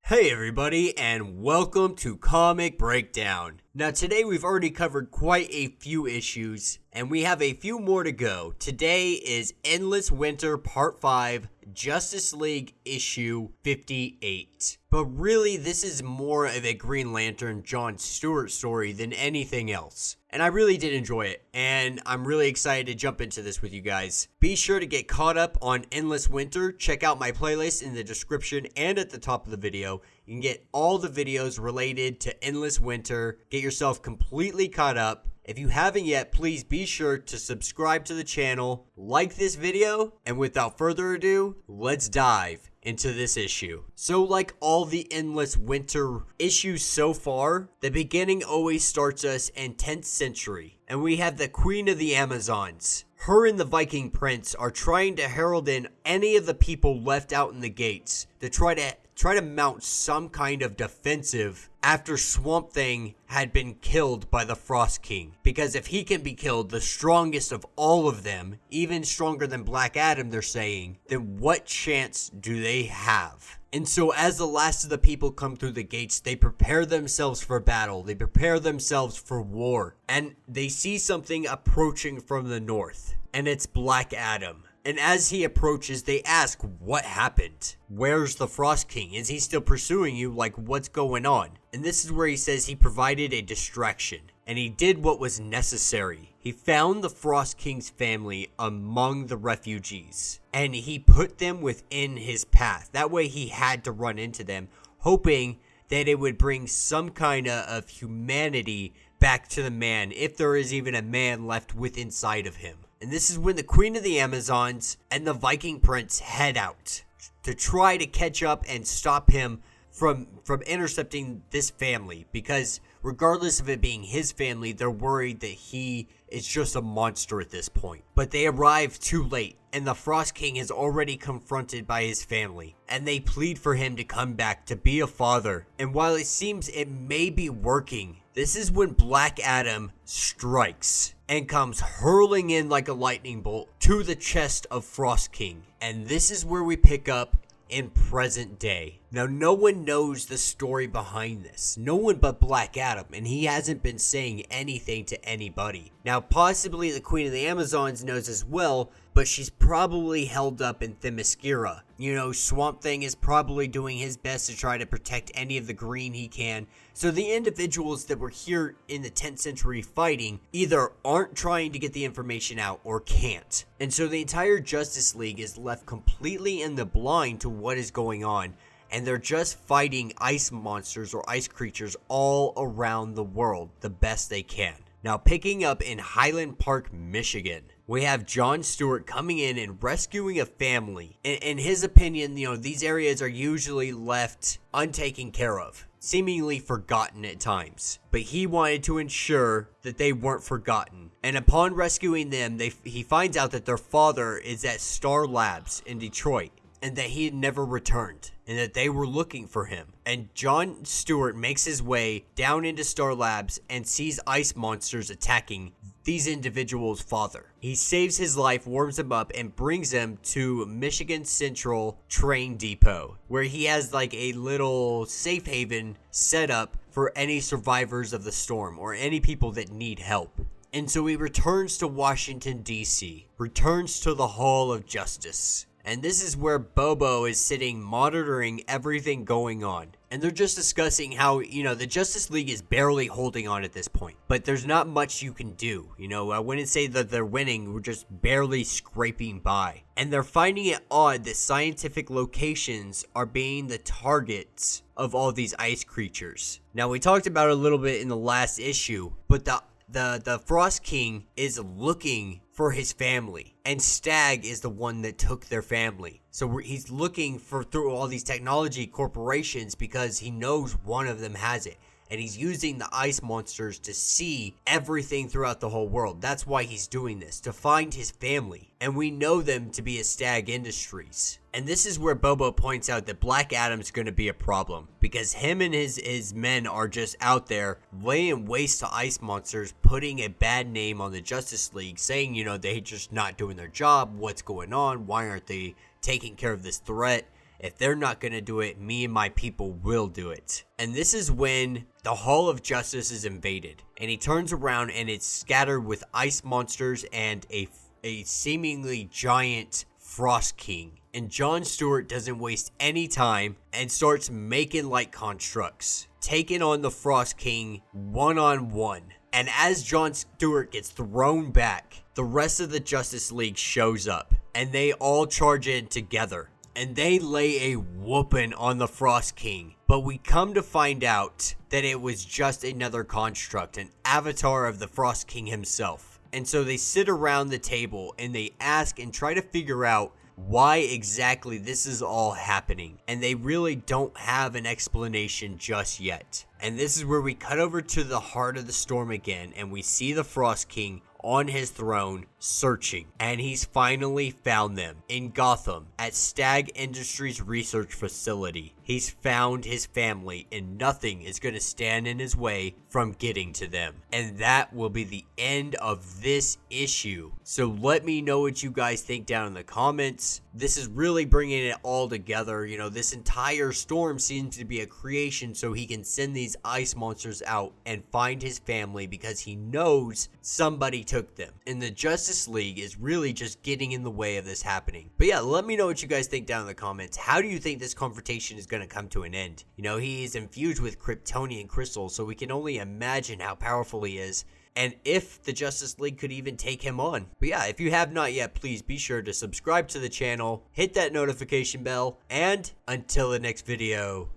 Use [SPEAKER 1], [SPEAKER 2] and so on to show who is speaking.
[SPEAKER 1] Hey everybody, and welcome to Comic Breakdown. Now today we've already covered quite a few issues, and we have a few more to go. Today is Endless Winter Part 5, Justice League issue 58. But really, this is more of a Green Lantern John Stewart story than anything else. And I really did enjoy it, and I'm really excited to jump into this with you guys. Be sure to get caught up on Endless Winter. Check out my playlist in the description and at the top of the video. You can get all the videos related to Endless Winter. Get yourself completely caught up. If you haven't yet, please be sure to subscribe to the channel, like this video, and without further ado, let's dive into this issue. So like all the Endless Winter issues so far, the beginning always starts us in 10th century, and we have the Queen of the Amazons. Her and the Viking Prince are trying to herald in any of the people left out in the gates to try to mount some kind of defensive after Swamp Thing had been killed by the Frost King. Because if he can be killed, the strongest of all of them, even stronger than Black Adam, they're saying, then what chance do they have? And so as the last of the people come through the gates, they prepare themselves for battle. They prepare themselves for war. And they see something approaching from the north. And it's Black Adam. And as he approaches, they ask, what happened? Where's the Frost King? Is he still pursuing you? Like, what's going on? And this is where he says he provided a distraction. And he did what was necessary. He found the Frost King's family among the refugees. And he put them within his path. That way he had to run into them, hoping that it would bring some kind of humanity back to the man, if there is even a man left within inside of him. And this is when the Queen of the Amazons and the Viking Prince head out to try to catch up and stop him from intercepting this family. Because regardless of it being his family, they're worried that he is just a monster at this point. But they arrive too late, and the Frost King is already confronted by his family. And they plead for him to come back to be a father. And while it seems it may be working, this is when Black Adam strikes and comes hurling in like a lightning bolt to the chest of Frost King. And this is where we pick up in present day. Now, no one knows the story behind this. No one but Black Adam, and he hasn't been saying anything to anybody. Now, possibly the Queen of the Amazons knows as well, but she's probably held up in Themyscira. You know, Swamp Thing is probably doing his best to try to protect any of the green he can. So the individuals that were here in the 10th century fighting either aren't trying to get the information out or can't. And so the entire Justice League is left completely in the blind to what is going on. And they're just fighting ice monsters or ice creatures all around the world the best they can. Now, picking up in Highland Park, Michigan, we have John Stewart coming in and rescuing a family. In his opinion, you know, these areas are usually left untaken care of, seemingly forgotten at times. But he wanted to ensure that they weren't forgotten. And upon rescuing them, he finds out that their father is at Star Labs in Detroit, and that he had never returned, and that they were looking for him. And John Stewart makes his way down into Star Labs and sees ice monsters attacking these individuals' father. He saves his life, warms him up, and brings him to Michigan Central Train Depot, where he has like a little safe haven set up for any survivors of the storm or any people that need help. And so he returns to Washington, D.C., returns to the Hall of Justice. And this is where Bobo is sitting monitoring everything going on. And they're just discussing how, you know, the Justice League is barely holding on at this point. But there's not much you can do. You know, I wouldn't say that they're winning. We're just barely scraping by. And they're finding it odd that scientific locations are being the targets of all these ice creatures. Now, we talked about it a little bit in the last issue, but the Frost King is looking for his family, and Stag is the one that took their family. So he's looking through all these technology corporations because he knows one of them has it. And he's using the ice monsters to see everything throughout the whole world. That's why he's doing this, to find his family. And we know them to be a Stag Industries. And this is where Bobo points out that Black Adam's going to be a problem, because him and his men are just out there laying waste to ice monsters, putting a bad name on the Justice League, saying, you know, they're just not doing their job. What's going on? Why aren't they taking care of this threat? if they're not gonna do it, me and my people will do it. And this is when the Hall of Justice is invaded, and he turns around and it's scattered with ice monsters and a seemingly giant Frost King. And John Stewart doesn't waste any time and starts making light constructs, taking on the Frost King one-on-one. And as John Stewart gets thrown back, the rest of the Justice League shows up, and they all charge in together. And they lay a whooping on the Frost King. But we come to find out that it was just another construct, an avatar of the Frost King himself. And so they sit around the table and they ask and try to figure out why exactly this is all happening. And they really don't have an explanation just yet. And this is where we cut over to the heart of the storm again, and we see the Frost King on his throne searching, and he's finally found them in Gotham at Stag Industries research facility. He's found his family, and nothing is going to stand in his way from getting to them. And that will be the end of this issue. So let me know what you guys think down in the comments. This is really bringing it all together. You know, this entire storm seems to be a creation so he can send these ice monsters out and find his family, because he knows somebody took them. And the Justice League is really just getting in the way of this happening. But yeah, let me know what you guys think down in the comments. How do you think this confrontation is going to come to an end? You know, he is infused with Kryptonian crystals, so we can only imagine how powerful he is, and if the Justice League could even take him on. But yeah, if you have not yet, please be sure to subscribe to the channel, hit that notification bell, and until the next video,